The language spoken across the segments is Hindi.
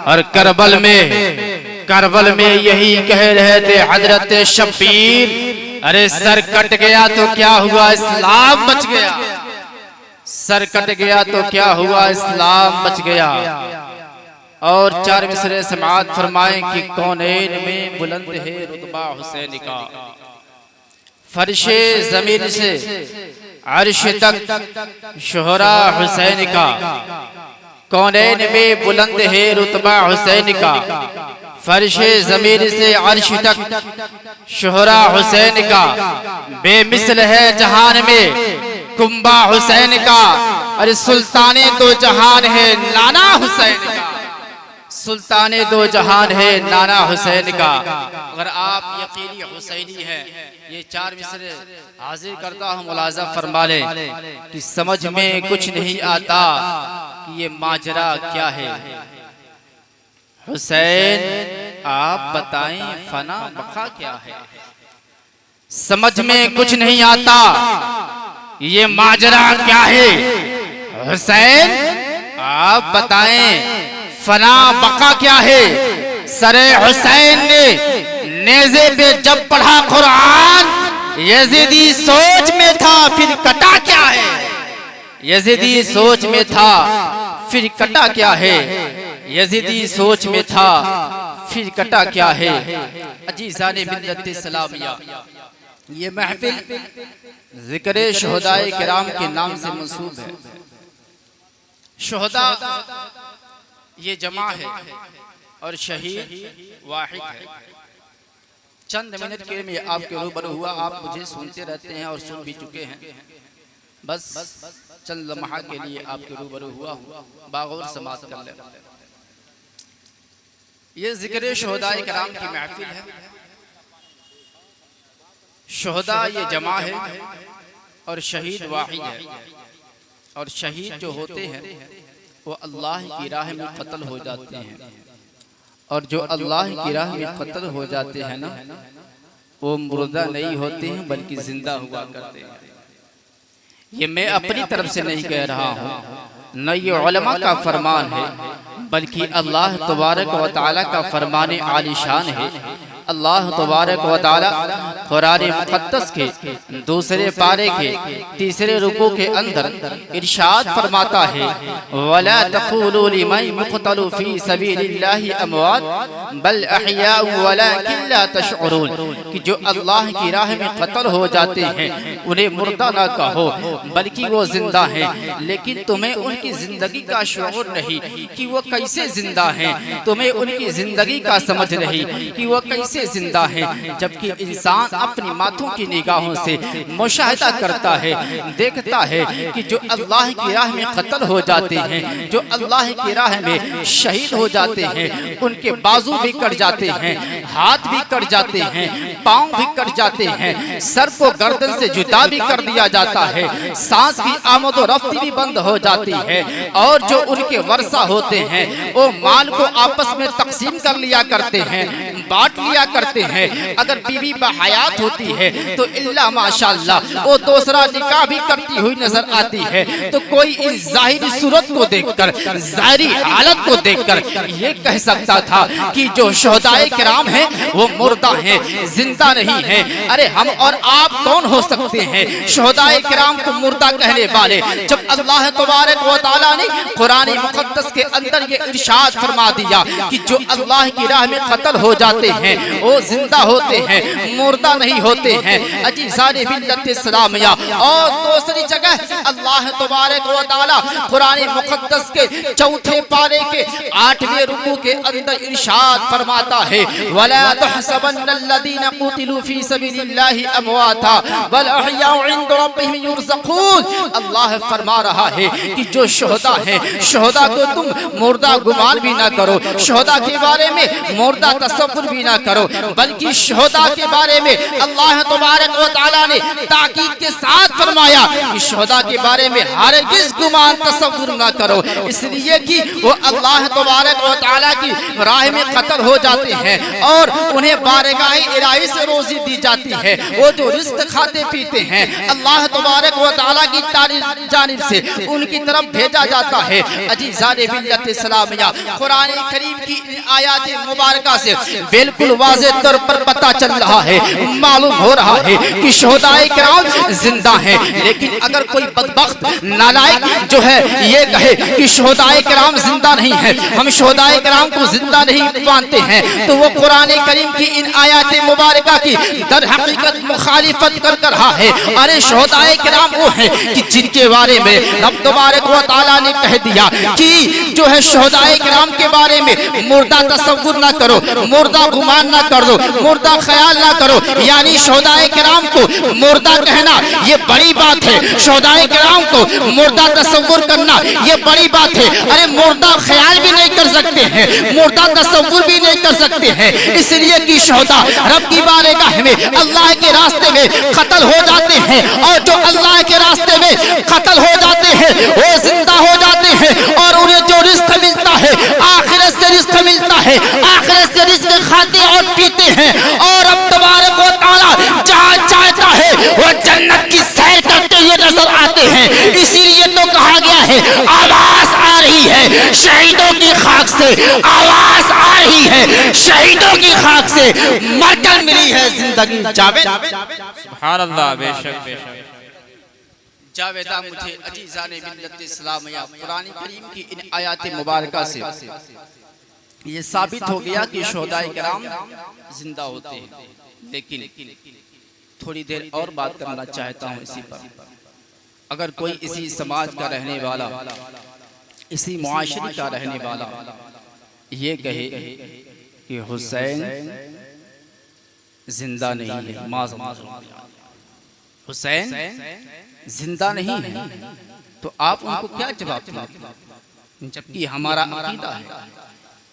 और करबल में यही कह रहे थे हजरत शब्बीर, अरे सर कट गया तो क्या हुआ, इस्लाम बच गया। सर कट गया तो क्या हुआ, इस्लाम बच गया। और 4 मिसरे समाअत फरमाएं कि कौनैन में बुलंद है रुतबा हुसैन का, फर्शे ज़मीन से अर्श तक शोहरा हुसैन का। कौनैन में बुलंद है रुतबा हुसैन का, फर्शे ज़मीन से अर्श तक शोहरा हुसैन का। बेमिसल है जहान में कुंबा हुसैन का, अरे सुल्ताने दो जहान है नाना हुसैन का। सुल्ताने दो जहान है नाना हुसैन का। अगर आप यकीनी हुसैनी हैं, ये 4 मिसरे हाजिर करता हूँ, मुलाजा फरमा ले कि समझ में कुछ नहीं आता कि ये माजरा क्या है। हुसैन आप बताएं फना बका क्या है। समझ में कुछ नहीं आता ये माजरा क्या है। हुसैन आप बताएं फना बका क्या है। सरे हुसैन ने नेज़े पे जब पढ़ा कुरान, यजीदी सोच में था फिर कटा क्या है। यजीदी सोच में था फिर कटा क्या है। यजीदी सोच में था फिर कटा क्या है। अजीज़ाने मिल्लत इस्लामिया, ये महफिल ज़िक्र शुहदाए किराम के नाम से मंसूब है। शुहदा ये जमा है और शहीद वाहिद है। चंद मिनट के में आपके रूबरू हुआ, आप मुझे सुनते रहते हैं और सुन भी चुके हैं। बस चंद लम्हा के लिए आपके रूबरू हुआ हूँ, बागौर समाअत कर ले। ये ज़िक्र शुहदाए किराम की महफिल है। शुहदा ये जमा है और शहीद वाहिद है। और शहीद जो होते हैं वो अल्लाह की राह में कत्ल हो जाते हैं, और जो अल्लाह की राह में कत्ल हो जाते हैं ना, वो मुर्दा नहीं होते हैं बल्कि जिंदा हुआ करते हैं। ये मैं अपनी तरफ से नहीं कह रहा हूँ, न ये उलमा का फरमान है, बल्कि अल्लाह तबारक व तआला का फरमान आलिशान है। अल्लाह तबारक व तआला कुरान मुक़द्दस के 2 पारे के 3 रुकू के अंदर इरशाद फरमाता है, वला तक़ूलू लिमन युक़तलु फ़ी सबीलिल्लाहि अमवात बल अहयाउ वलाकिन ला तशउरून, कि जो अल्लाह की राह में कत्ल हो जाते हैं उन्हें मुर्दा ना कहो बल्कि वो जिंदा हैं। लेकिन तुम्हें उनकी जिंदगी का शऊर नहीं कि वो कैसे जिंदा हैं, तुम्हें उनकी जिंदगी का समझ नहीं कि वो कैसे जिंदा हैं। जबकि इंसान अपनी माथों की निगाहों से मुशाहिदा करता है, देखता है कि जो अल्लाह की राह में कत्ल हो जाते हैं, जो अल्लाह की राह में शहीद हो जाते हैं, उनके बाजू भी कट जाते हैं, हाथ भी कट जाते हैं, पांव भी कट जाते हैं, सर को गर्दन से जुदा भी कर दिया जाता है, सांस की आमद और रफ्ती भी बंद हो जाती है। और जो उनके वर्षा होते हैं वो माल को आपस में तकसीम कर लिया करते हैं, बांट लिया करते हैं। अगर बीवी बहयात होती है तो इल्ला माशाअल्लाह वो दूसरा निकाह भी करती हुई नजर आती है। तो कोई इस जाहिरी सूरत को देखकर, जाहिरी हालत को देखकर ये कह सकता था कि जो शुहदाए किराम हैं वो मुर्दा हैं, जिंदा नहीं हैं। अरे हम और आप कौन हो सकते हैं शुहदाए किराम को मुर्दा कहने वाले, जब अल्लाह तबारक व तआला ने कुरान मुक़द्दस के अंदर ये इरशाद फरमा दिया कि जो अल्लाह की राह में कत्ल हो जाते हैं वो जिंदा होते हैं, मुर्दा नहीं होते हैं। अजीज़ाने मिल्लत इस्लामिया, और दूसरी जगह अल्लाह तबारक व तआला कुरान मुक़द्दस के 4 पारे के 8वें रुकू के अंदर इरशाद फरमाता है, वला तहसबन्नल्लज़ीना क़ुतिलू फ़ी सबीलिल्लाहि अमवाता बल अहयाउ इंद रब्बिहिम युरज़क़ून। अल्लाह फरमा रहा है कि जो शुहदा हैं, शुहदा को तुम मुर्दा गुमान भी ना करो, शुहदा के बारे में मुर्दा तसव्वुर भी ना करो, बल्कि शुहदा के बारे में अल्लाह तबारक व तआला ने ताकीद के साथ फरमाया कि शुहदा के बारे में हरगिज़ गुमान तसव्वुर ना करो, इसलिए कि वो अल्लाह तबारक व ताला की राह में कत्ल हो जाते हैं और उन्हें बारगाह इलाही से रोजी दी जाती है। वो जो रिस्क खाते पीते हैं अल्लाह तबारक व तआला की जानिब से उनकी तरफ भेजा जाता है। अजीज़ाने मिल्लत इस्लामिया, कुरान करीम की आयत मुबारका से बिल्कुल वाज़ेह तौर पर पता चल रहा है, मालूम हो रहा है कि शोहदाए किराम जिंदा हैं। लेकिन अगर कोई बदबख्त नालायक जो है ये कहे कि शोहदाए किराम जिंदा नहीं है, हम शोहदाए किराम को जिंदा नहीं मानते हैं, तो वो कुरान करीम की इन आयत मुबारका की दर हकीकत मुखालिफत कर रहा है। अरे शोहदाए किराम वो है कि जिनके बारे में रब तबारक व तआला ने कह दिया कि जो है शोहदाए किराम के बारे में मुर्दा तसव्वुर ना करो, मुर्दा गुमान ना कर दो, मुर्दा ख्याल ना करो। यानी शोहदाए किराम को मुर्दा कहना ये बड़ी बात है, शोहदाए किराम को मुर्दा तसव्वुर करना ये बड़ी बात है। अरे मुर्दा ख्याल भी नहीं कर सकते हैं, मुर्दा तसव्वुर भी नहीं कर सकते हैं, इसलिए कि शोहदा रब की बारगाह में अल्लाह के रास्ते में कत्ल हो जाते हैं और जो अल्लाह के रास्ते में कत्ल हो जाते हैं वो जिंदा हो जाते हैं और उन्हें जो रिस्क मिलता है आखिरत से रिस्क मिलता है, आखिरत से रिस्क खाते और पीते हैं और अब तबारक व तआला जहाँ चाहता है वो जन्नत की सैर करते हुए नजर आते हैं। इसीलिए तो कहा गया है आवाज आ रही है शहीदों की खाक से, आवाज आ रही है शहीदों की खाक से मरकर मिली है जिंदगी। जावेद सुभान अल्लाह, बेशक बेशक। जावेदा मुझे अजीज़ाने मिल्लत इस्लामिया कुरान करीम की इन आयत मुबारका से ये साबित हो गया कि शोहदाए किराम जिंदा होते हैं। लेकिन थोड़ी देर और बात करना चाहता हूँ इसी पर। अगर कोई इसी समाज का रहने वाला, इसी मुआशरे का रहने वाला ये कहे कि हुसैन जिंदा नहीं है, हुसैन जिंदा नहीं है, तो आप उनको क्या जवाब देंगे? जबकि हमारा अकीदा है,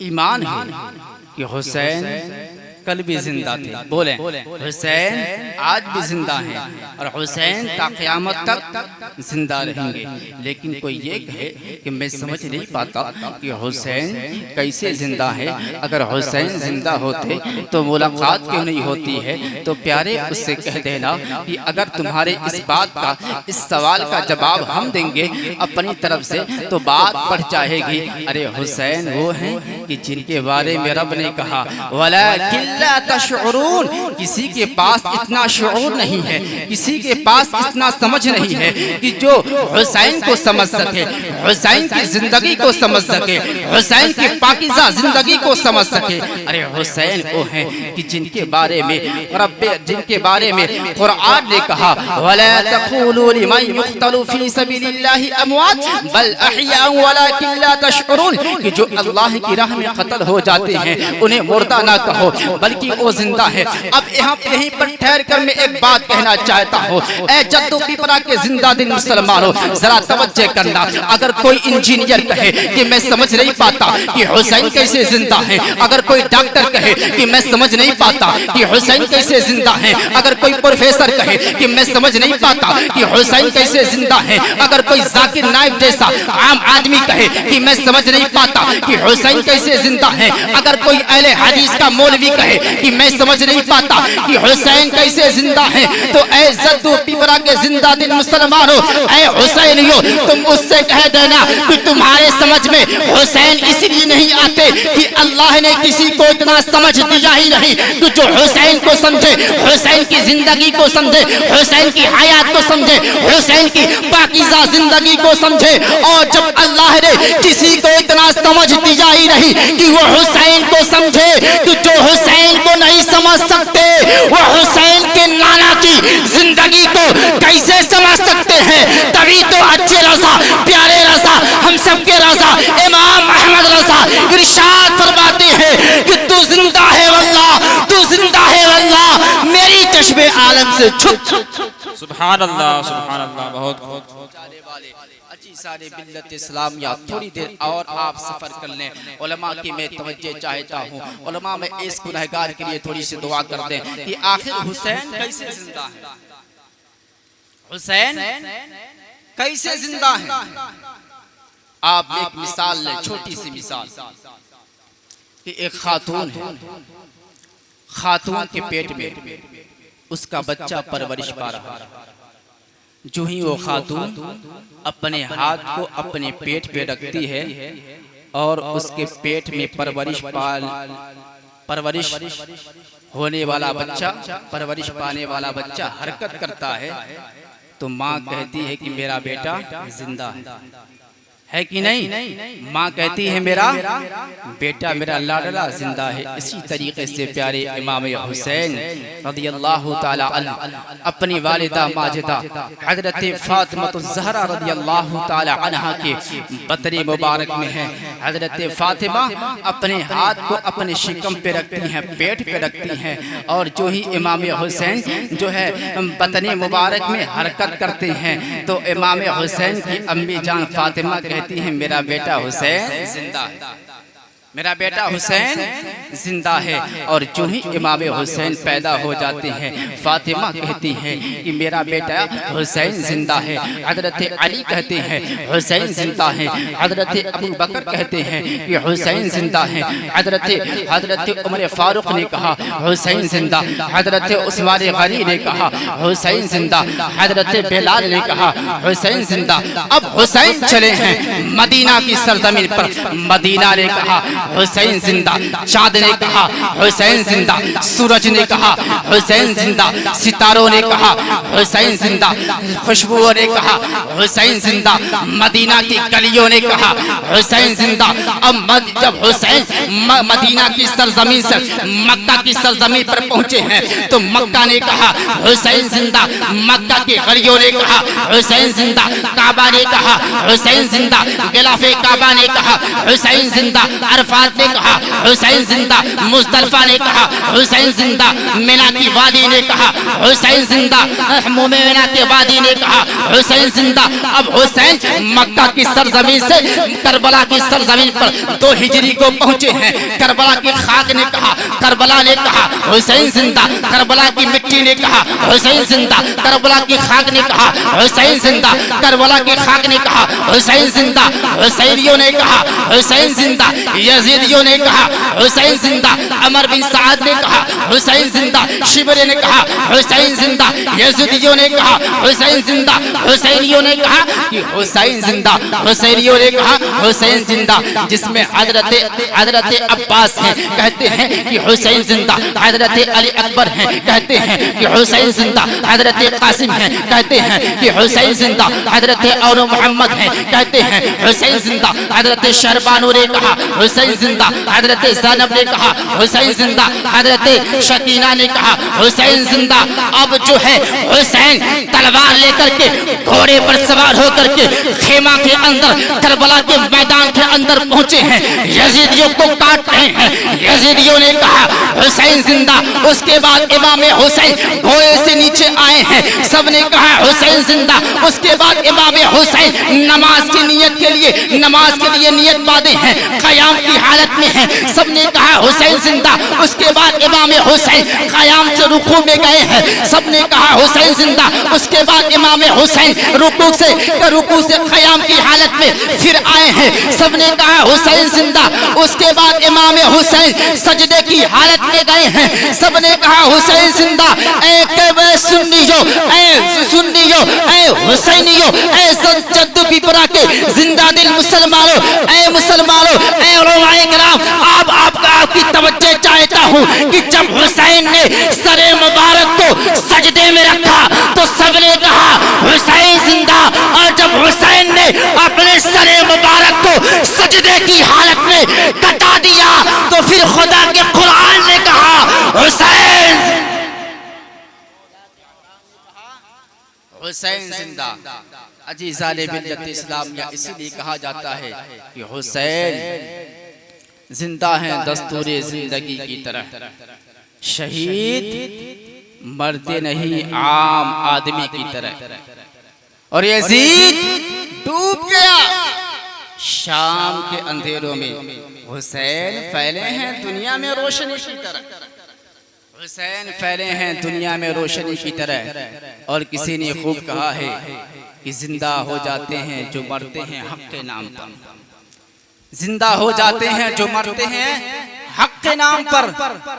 ईमान है कि हुसैन कल भी जिंदा थे। बोले हुसैन आज भी जिंदा हैं और हुसैन ता क़यामत तक जिंदा रहेंगे। लेकिन कोई ये कहे कि मैं समझ नहीं पाता कि हुसैन कैसे जिंदा है, अगर हुसैन जिंदा होते तो मुलाकात क्यों नहीं होती है? तो प्यारे उससे कह देना कि अगर तुम्हारे इस बात का, इस सवाल का जवाब हम देंगे अपनी तरफ से तो बात बढ़ जाएगी। अरे हुसैन वो हैं कि जिनके बारे में रब ने कहा वलाकिन ला तशउरून, किसी के पास इतना शऊर नहीं है, किसी के पास इतना समझ नहीं है कि जो हुसैन को समझ सके, हुसैन की जिंदगी को समझ सके, हुसैन की पाकीज़ा जिंदगी को समझ सके। अरे हुसैन वो हैं कि जिनके बारे में जिनके बारे में कुरान ने कहा वला तक़ूलू लिमन युक़तलू फी सबीलिल्लाहि अमवात बल अहया वलाकिन ला तशउरून, कि जो अल्लाह की राह में कत्ल हो जाते हैं उन्हें मुर्दा ना कहो बल्कि वो जिंदा है। अब यहाँ पे यहीं पर ठहर कर मैं एक बात कहना चाहता हूँ, ऐ जद्दो पिपरा के जिंदा दिल मुसलमानों जरा तवज्जो करना। अगर कोई इंजीनियर कहे कि मैं समझ नहीं पाता कि हुसैन कैसे जिंदा है, अगर कोई डॉक्टर कहे कि मैं समझ नहीं पाता कि हुसैन कैसे जिंदा है, अगर कोई प्रोफेसर कहे कि मैं समझ नहीं पाता कि हुसैन कैसे जिंदा है, अगर कोई जाकिर नाइक जैसा आम आदमी कहे कि मैं समझ नहीं पाता कि हुसैन कैसे जिंदा है, अगर कोई अहले हदीस का मौलवी कहे कि मैं समझ नहीं पाता कि हुसैन कैसे जिंदा है, तो ऐ जद्दो पिपरा के जिंदा दिल मुसलमानों, ऐ हुसैनियों, तुम उससे कह देना कि तुम्हारे समझ में हुसैन इसलिए नहीं आते कि अल्लाह ने किसी को इतना समझ दिया ही नहीं कि जो हुसैन को समझे, हुसैन की जिंदगी को समझे, हुसैन की हयात को समझे, हुसैन की पाकीज़ा जिंदगी को समझे। और जब अल्लाह ने किसी को इतना समझ दिया ही नहीं कि वो हुसैन को समझे, कि जो हुसैन को नहीं समझ सकते वो हुसैन के नाना की जिंदगी को कैसे समझ सकते हैं? तभी तो अच्छे रज़ा, प्यारे रज़ा, हम सबके रज़ा इमाम अहमद रज़ा इरशाद फरमाते हैं कि तू जिंदा है वल्लाह, तू जिंदा है वल्लाह, मेरी चश्मे आलम से छुप। सुभान अल्लाह, सुभान अल्लाह। बहुत सारे मिल्लत इस्लामिया थोड़ी देर और आप सफर कर लें। उलमा की मैं तवज्जो चाहता हूँ, उलमा में इस गुनहगार के लिए थोड़ी सी दुआ कर दें कि आखिर हुसैन कैसे जिंदा है, हुसैन कैसे जिंदा है। आप एक मिसाल लें, छोटी सी मिसाल। कि एक खातून है, खातून के पेट में उसका बच्चा परवरिश पा रहा है। जो ही वो खातून अपने हाथ को अपने पेट पे रखती है और उसके पेट में परवरिश होने वाला बच्चा, परवरिश पाने वाला बच्चा हरकत करता है, तो माँ कहती है कि मेरा बेटा जिंदा है कि नहीं? माँ कहती है मेरा बेटा, मेरा लाडला जिंदा है। इसी तरीके से प्यारे इमाम हुसैन रदियल्लाहु ताला अन्हु अपनी वालिदा माजिदा हजरत फातिमा ज़हरा रदियल्लाहु ताला अन्हा के बतने मुबारक में है। हजरत फातिमा अपने हाथ को अपने शिकम पे रखती हैं, पेट पे रखती हैं, और जो ही इमाम हुसैन जो है बतने मुबारक में हरकत करते हैं, तो इमाम हुसैन की अम्मी जान फातिमा कहती है मेरा बेटा हुसैन जिंदा है, मेरा बेटा हुसैन जिंदा है। और जो ही इमाम हुसैन पैदा हो जाते हैं, फातिमा कहती हैं कि मेरा बेटा हुसैन जिंदा है। हजरत अली कहते हैं हुसैन जिंदा है। हजरत अबू बकर कहते हैं कि हुसैन जिंदा है। हजरत उमर फारूक ने कहा हुसैन जिंदा। हजरत उस्मान गनी ने कहा हुसैन जिंदा। हजरत बिलाल ने कहा हुसैन जिंदा। अब हुसैन चले हैं मदीना की सरजमीन पर। मदीना ने कहा हुसैन जिंदा, चाँद ने कहा हुसैन जिंदा, सूरज ने कहा हुसैन जिंदा, सितारों ने कहा हुसैन जिंदा, खुशबुओं ने कहा हुसैन जिंदा, मदीना की गलियों ने कहा हुसैन जिंदा। अब जब हुसैन मदीना की सरजमीन से मक्का की सरजमीन पर पहुंचे हैं, तो मक्का ने कहा हुसैन जिंदा, मक्का की गलियों ने कहा हुसैन जिंदा, काबा ने कहा हुसैन जिंदा, गिलाफे काबा ने कहा हुसैन जिंदा, अरफात ने कहा हुसैन जिंदा, मुज़दलिफा ने कहा हुसैन जिंदा, मिना की वादी ने कहा हुसैन जिंदा, मुमिना के वादी ने कहा हुसैन जिंदा। अब हुसैन मक्का की सरजमीन से करबला की सरजमीन पर 2 हिजरी को पहुंचे हैं। करबला की खाक ने कहा, करबला ने कहा हुसैन जिंदा, करबला की मिट्टी ने कहा हुसैन जिंदा, करबला की खाक ने कहा हुसैन जिंदा, करबला की खाक ने कहा हुसैन जिंदा। हुसैनियों ने कहा हुसैन जिंदा, यजीदियों ने कहा हुसैन जिंदा, अमर बिन साद ने कहा हुसैन जिंदा, शिबरे ने कहा हुसैन जिंदा, यजीदियों ने कहा हुसैन जिंदा, हुसैनियों ने कहा कि हुसैन जिंदा, हुसैनियों ने कहा हुसैन जिंदा। जिसमें हजरत अब्बास हैं, कहते हैं कि हुसैन जिंदा। हजरत अली अकबर हैं, कहते हैं कि हुसैन जिंदा। हजरत कासिम हैं, कहते हैं कि हुसैन जिंदा। हजरत और मोहम्मद हैं, कहते हैं हुसैन जिंदा। हजरत शरबानो ने कहा हुसैन जिंदा। हजरत ज़ैनब ने कहा हुसैन जिंदा। हजरत शकीना ने कहा हुसैन जिंदा। अब जो है हुसैन तलवार लेकर के घोड़े पर सवार होकर के खेमा के अंदर, करबला के मैदान के अंदर पहुंचे हैं। यजीदियों को काट रहे हैं। यजीदियों ने कहा हुसैन जिंदा। उसके बाद इमाम हुसैन घोड़े से नीचे आए हैं, सबने कहा हुसैन जिंदा। उसके बाद इमाम हुसैन नमाज की नियत के लिए नियत बांधे हैं, क़याम की हालत में हैं, सबने कहा हुसैन जिंदा। उसके बाद इमाम हुसैन क़याम से रुकू में गए हैं, सबने कहा हुसैन जिंदा। उसके बाद इमाम हुसैन रुकू से क़याम की हालत में फिर आए हैं, सबने कहा हुसैन जिंदा। उसके बाद इमाम हुसैन सजदे की हालत में गए हैं, सबने कहा हुसैन जिंदा। ऐ सुन्नियों, ऐ हुसैनियों, ऐ जद्दू पिपरा के जिंदा दिल मुसलमानों, ऐ मुसलमानों, ऐ उलमाए किराम, आपकी तवज्जो चाहता हूँ कि जब हुसैन ने सरे मुबारक को सजदे में रखा तो सबने कहा हुसैन जिंदा। और जब हुसैन ने अपने सरे मुबारक को सजदे की हालत में कटा दिया तो फिर खुदा के कुरान ने कहा हुसैन जिंदा। अजीज़ाने मिल्लत इस्लामिया इसीलिए कहा जाता है कि हुसैन जिंदा है दस्तूरे जिंदगी की तरह। शहीद मरते नहीं आम आदमी की तरह। और यजीद डूब गया शाम के अंधेरों में, हुसैन फैले हैं दुनिया में रोशनी की तरह। हुसैन फैले हैं दुनिया में रोशनी की तरह। और किसी ने खूब कहा है कि जिंदा हो जाते हैं जो मरते हैं हक के नाम पर। जिंदा हो जाते हैं जो मरते हैं हक के नाम पर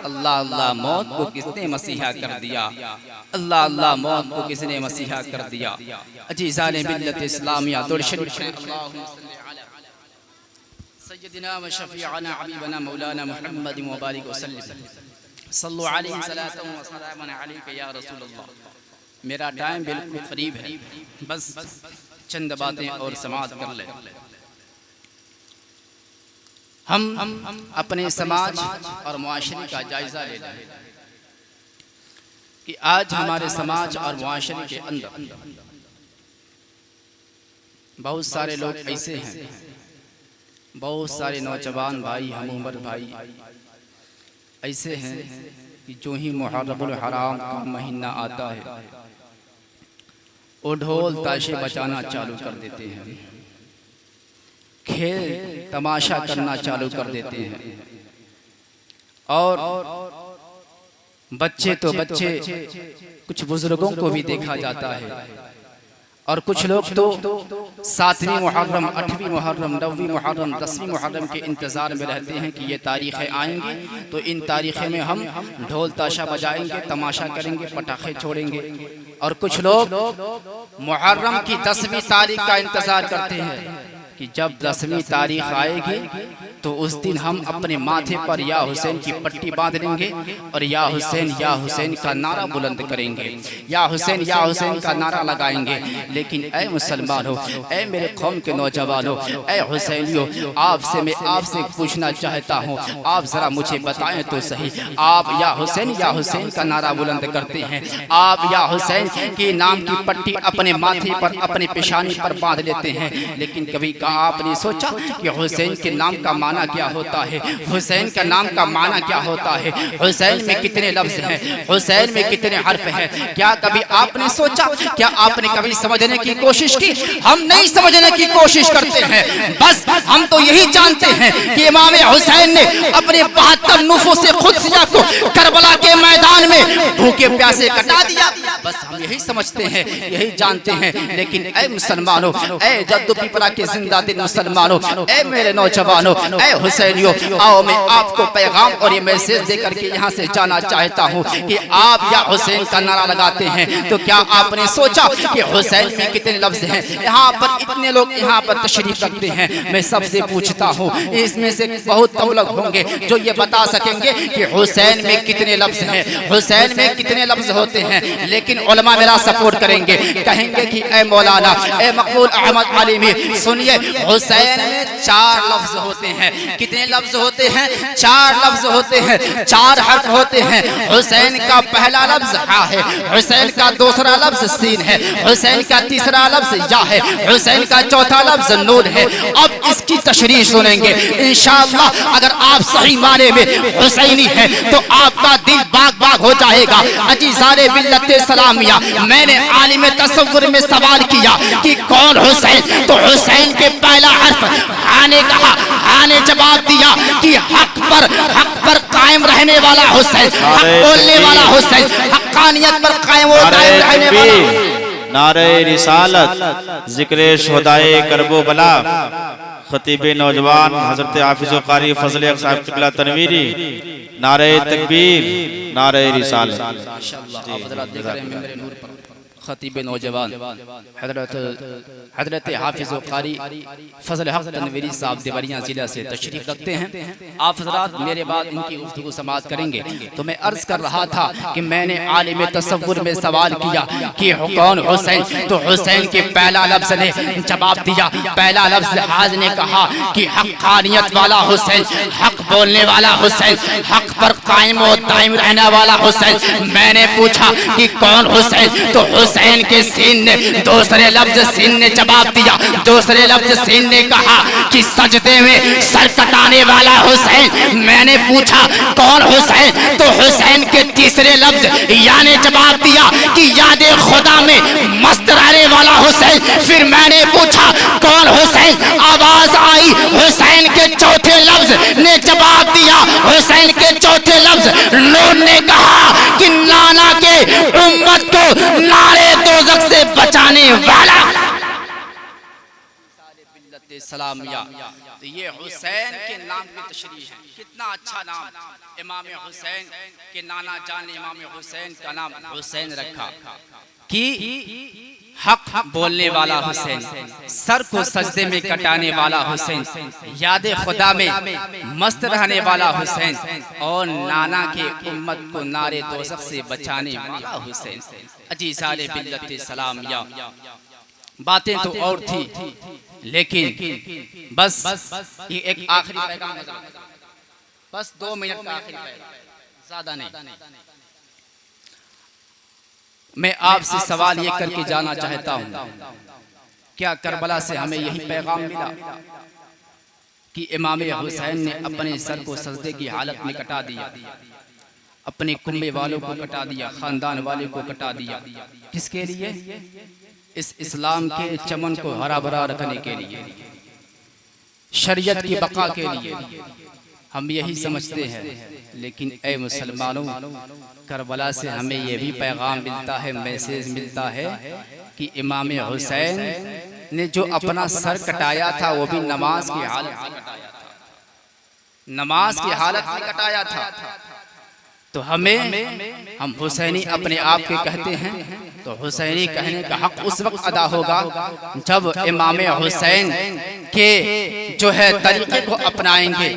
अल्लाह अल्लाह मौत को किसने मसीहा कर दिया, अल्लाह अल्लाह मौत को किसने मसीहा कर दिया। अजीज़ाने मिल्लत इस्लामिया दुरूद शरीफ सय्यदना व शफीअना हबीबना मौलाना मुहम्मद व बारिक वसल्लम सल्लु अलैहि सलातन व सलामन अलैका या रसूलल्लाह। मेरा टाइम बिल्कुल करीब है, बस चंद बातें और समाअत कर ले। हम अपने समाज और मुआशरे का जायजा ले लें कि आज हमारे समाज और मुआशरे के अंदर बहुत सारे लोग ऐसे हैं, बहुत सारे नौजवान भाई, हम उम्र भाई ऐसे हैं कि जो ही मुहर्रमुल हराम का महीना आता है वो ढोल ताशे बजाना चालू कर देते हैं, खेल तमाशा करना चालू कर देते हैं। और बच्चे तो बच्चे, कुछ बुजुर्गों को भी देखा जाता है। और कुछ लोग तो 7वीं मुहर्रम, 8वीं मुहर्रम, 9वीं मुहर्रम, 10वीं मुहर्रम के इंतज़ार में रहते हैं कि ये तारीखें आएंगी तो इन तारीखें में हम ढोल ताशा बजाएंगे, तमाशा करेंगे, पटाखे छोड़ेंगे। और कुछ लोग मुहर्रम की 10वीं तारीख का इंतज़ार करते हैं कि जब 10वीं तारीख आएगी तो उस दिन हम अपने माथे पर या हुसैन की पट्टी बांध लेंगे और या हुसैन का नारा बुलंद करेंगे, या हुसैन का नारा लगाएंगे। लेकिन ऐ मुसलमानों, ऐ मेरे कौम के नौजवानों, ऐ हुसैनियों, आपसे मैं आपसे पूछना चाहता हूँ, आप जरा मुझे बताएं तो सही, आप या हुसैन का नारा बुलंद करते हैं, आप या हुसैन के नाम की पट्टी अपने माथे पर, अपने पेशानी पर बांध लेते हैं। लेकिन कभी आपने सोचा कि हुसैन के नाम का माना क्या होता है, हुसैन का नाम का माना क्या होता है, हुसैन में कितने लफ्ज हैं, हुसैन में कितने हर्फ हैं? क्या कभी आपने सोचा, क्या आपने कभी समझने की कोशिश की? हम नहीं समझने की कोशिश करते हैं, बस हम तो यही जानते हैं कि इमाम हुसैन ने अपने 72 नुफूस खुदसिया को करबला के मैदान में भूखे प्यासे कटा दिया। बस हम यही समझते हैं, यही जानते हैं। लेकिन ऐ मुसलमानों, ऐ जद्दू पिपला के जिंदा दिल मुसलमानों, ऐ मेरे नौजवानों, ऐ हुसैनियों, आओ मैं आपको पैगाम और ये मैसेज देकर के यहाँ से जाना चाहता हूँ कि आप या हुसैन का नारा लगाते हैं तो क्या आपने सोचा कि हुसैन में कितने लफ्ज हैं? यहाँ पर इतने लोग यहाँ पर तशरीफ रखते हैं, मैं सबसे पूछता हूँ, इसमें से बहुत कम लोग होंगे जो ये बता सकेंगे कि हुसैन में कितने लफ्ज हैं, हुसैन में कितने लफ्ज होते हैं। लेकिन उलमा मेरा सपोर्ट करेंगे, कहेंगे कि ऐ मौलाना, ऐ मकबूल अहमद आलिमी, सुनिए, हुसैन में 4 लफ्ज होते हैं। कितने लफ्ज होते हैं? 4 लफ्ज होते हैं, 4 हर्फ होते हैं। हुसैन का पहला लफ्ज हा है, हुसैन का दूसरा लफ्ज सीन है, हुसैन का तीसरा लफ्ज या है, हुसैन का चौथा लफ्ज नून है। अब इसकी तशरीह सुनेंगे इंशाअल्लाह। अगर आप सही माने में हुसैनी हैं तो आपका दिल बाग बाग हो जाएगा। अजीज़ाने मिल्लत सलामिया, मैंने आलिम तसव्वुर में सवाल किया कि कौन हुसैन, तो हुसैन के पहला हर्फ हा ने कहा, हा ने जवाब दिया कि हक पर कायम रहने वाला हुसैन, हक बोलने वाला हुसैन, हक्कानियत पर कायम रहने वाला। नारे रिसालत, जिक्र शुहदाए करबो बला, खतीब नौजवान हजरत हाफिज़ कारी फजल साहब किबला तनवीरी, नारे तकबीर, नारे रिसालत। खतीब नौजवान हजरत हाफिज़ कारी फजल हक तनवीरी साहब देवरिया जिला से तशरीफ रखते हैं। आप हजरात मेरे बाद इनकी गुफ्तगू समाअत करेंगे। तो मैं अर्ज कर रहा था कि मैंने आलिम तसव्वुर में सवाल किया कि कौन हुसैन, तो हुसैन के पहला लफ्ज ने जवाब दिया, पहला लफ्ज हाज ने कहा कि हक्कानियत वाला हुसैन, हक बोलने वाला हुसैन, हक पर कायम और दायम रहने वाला हुसैन। मैंने पूछा कि कौन हुसैन, तो हुसैन के सीन ने, दूसरे लफ्ज सीन ने जवाब दिया, दूसरे लफ्ज सीन ने कहा कि सजदे में सर कटाने वाला हुसैन। मैंने पूछा कौन हुसैन, तो हुसैन के तीसरे लफ्ज या ने जवाब दिया कि याद खुदा में मस्त रहने वाला हुसैन। फिर मैंने पूछा कौन हुसैन, आवाज आई हुसैन के चौथे लफ्ज ने जवाब दिया, हुसैन के चौथे लफ्ज नूर ने कहा कि नाना के उम्मत को नारे दोज़ख से बचाने वाला। सलामिया। तो ये हुसैन के नाम की तशरीह है। कितना अच्छा नाम इमाम हुसैन के नाना जान ने इमाम हुसैन का नाम हुसैन रखा कि हक बोलने वाला हुसैन, सर को सजदे में कटाने वाला हुसैन, याद खुदा में मस्त रहने वाला हुसैन और नाना के उम्मत को नारे दोज़ख से बचाने वाला हुसैन। अजी सारे बिल्लत सलाम या बातें तो और थी, लेकिन बस ये एक आखिरी पैगाम है, बस 2 मिनट का आखिरी पैगाम, ज्यादा नहीं। मैं आपसे सवाल ये करके जाना चाहता हूँ, क्या करबला से हमें यही पैगाम मिला कि इमाम हुसैन ने अपने सर को सजदे की हालत में कटा दिया, अपने कुंबे वालों को कटा दिया, खानदान वाले को कटा दिया? किसके लिए? इस इस्लाम के चमन को हरा भरा रखने के लिए, शरीयत की बका के लिए। हम यही समझते हैं, लेकिन ए मुसलमानों, करबला से हमें यह भी पैगाम मिलता है, मैसेज मिलता है कि इमाम हुसैन ने जो अपना सर कटाया था वो भी नमाज की हालत में कटाया था, नमाज की हालत में कटाया था। तो हम हुसैनी अपने आप के कहते हैं, तो हुसैनी कहने का हक उस वक्त अदा होगा जब इमाम हुसैन के जो है तरीके को अपनाएंगे,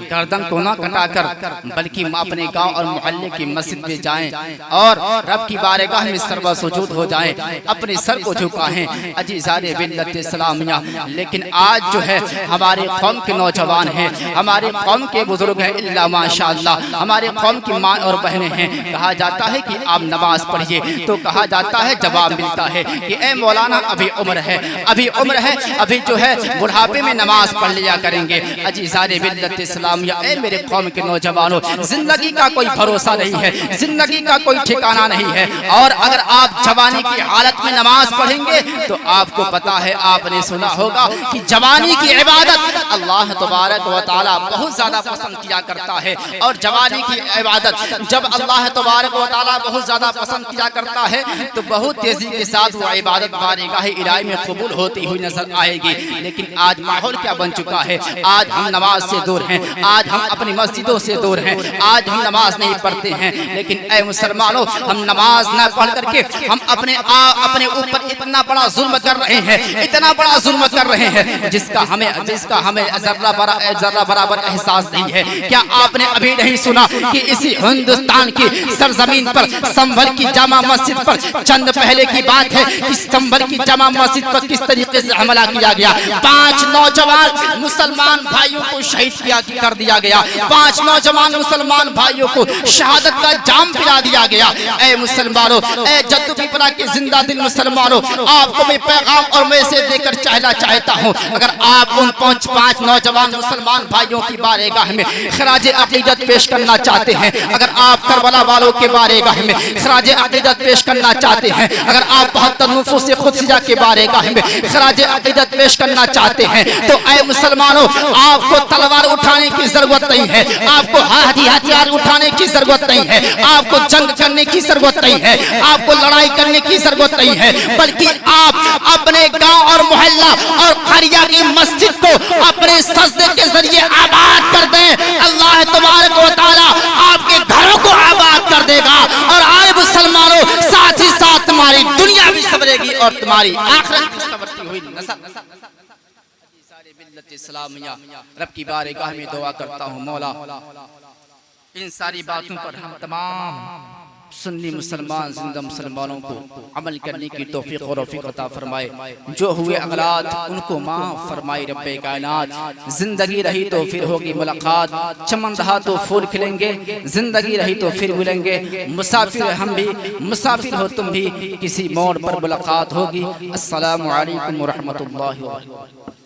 गर्दन को ना कटाकर, बल्कि अपने गांव और मोहल्ले की मस्जिद में जाएं और रब की बारगाह में सर्व सुजूद हो जाएं, अपने सर को झुकाएं। अजीज़ाने बिल्लत सलामिया। लेकिन आज जो है हमारे कौम के नौजवान हैं, हमारे कौम के बुजुर्ग हैं, इल्ला माशाअल्लाह, हमारे कौम की माँ और बहनें हैं, कहा जाता है कि आप नमाज पढ़िए, तो कहा जाता है, जवाब मिलता है कि ए मौलाना अभी उम्र है, अभी उम्र है, अभी जो है बुढ़ापे में नमाज पढ़ लिया करेंगे। अजीज़ाने बिल्लत इस्लामिया, ए मेरे कौम के नौजवानों, जिंदगी का कोई भरोसा नहीं है, जिंदगी का कोई ठिकाना नहीं है, और अगर आप जवानी की हालत में नमाज पढ़ेंगे तो आपको पता है, आपने सुना होगा कि जवानी की इबादत अल्लाह तबारक व तआला बहुत ज्यादा पसंद किया करता है। और जवानी की इबादत जब अल्लाह तबारक व तआला बहुत ज्यादा पसंद किया करता है तो बहुत तेजी के साथ वो इबादत बारगाह इलाही में कबूल होती हुई नजर आएगी। लेकिन आज माहौल क्या बन चुका है? आज हम नमाज से दूर हैं, आज हम अपनी मस्जिदों से दूर हैं, आज हम नमाज नहीं पढ़ते हैं। लेकिन ऐ मुसलमानों, हम नमाज न पढ़ करके हम अपने ऊपर इतना बड़ा जुल्म कर रहे हैं, इतना बड़ा जुल्म कर रहे हैं जिसका हमें जर्रा बराबर एहसास नहीं है। क्या आपने अभी नहीं सुना कि इसी हिंदुस्तान की सरजमीन पर संभल की जामा मस्जिद पर चंद पहले की बात है कि संभल की जामा मस्जिद पर किस तरीके से हमला किया गया? 5 नौजवान मुसलमान भाइयों को शहीद कर दिया गया, 5 नौजवान मुसलमान भाइयों को शहादत का जाम पिला दिया गया। ऐ मुसलमानों, ऐ जद्दू पिपरा के जिंदा दिल मुसलमानों, आपको मैं पैगाम और मैसेज देकर कहना चाहता हूँ, अगर आप उन 5 नौजवान मुसलमान भाइयों की बारगाह में खराज अकीदत पेश करना चाहते हैं, अगर आप करबला वालों के बारगाह में खराज अकीदत पेश करना चाहते हैं, अगर आप 72 नफूस खुदसिया के बारगाह में खराज अकीदत पेश करना चाहते हैं, तो ऐ मुसलमानों, आपको तलवार उठाने की जरूरत नहीं है, आपको हथियार उठाने की जरूरत नहीं है, आपको जंग करने की जरूरत नहीं है, आपको लड़ाई करने की जरूरत नहीं है, बल्कि आप अपने गांव और मोहल्ला और करिया की मस्जिद को अपने सजदे के जरिए आबाद कर दें। अल्लाह तबारक व तआला आपके घरों को आबाद कर देगा। और आए मुसलमानों, साथ ही साथ तुम्हारी दुनिया भी संवरेगी और तुम्हारी आखिरत भी संवरती हुई नजर। सारे बिल्लत इस्लामिया, रब की बारगाह में दुआ करता हूँ, मौला इन सारी बातों पर हम तमाम सुन्नी मुसलमान जिंदा मुसलमानों को अमल करने की तौफीक और रफ़ीक अता फरमाए। जो हुए अगलात उनको माफ़ फरमाए रब्बे कायनात। जिंदगी रही तो फिर होगी मुलाकात, चमन रहा तो फूल खिलेंगे, जिंदगी रही तो फिर मिलेंगे। मुसाफिर हम भी, मुसाफिर हो तुम भी, किसी मोड़ पर मुलाकात होगी। अस्सलामु अलैकुम व रहमतुल्लाहि व बरकातहू।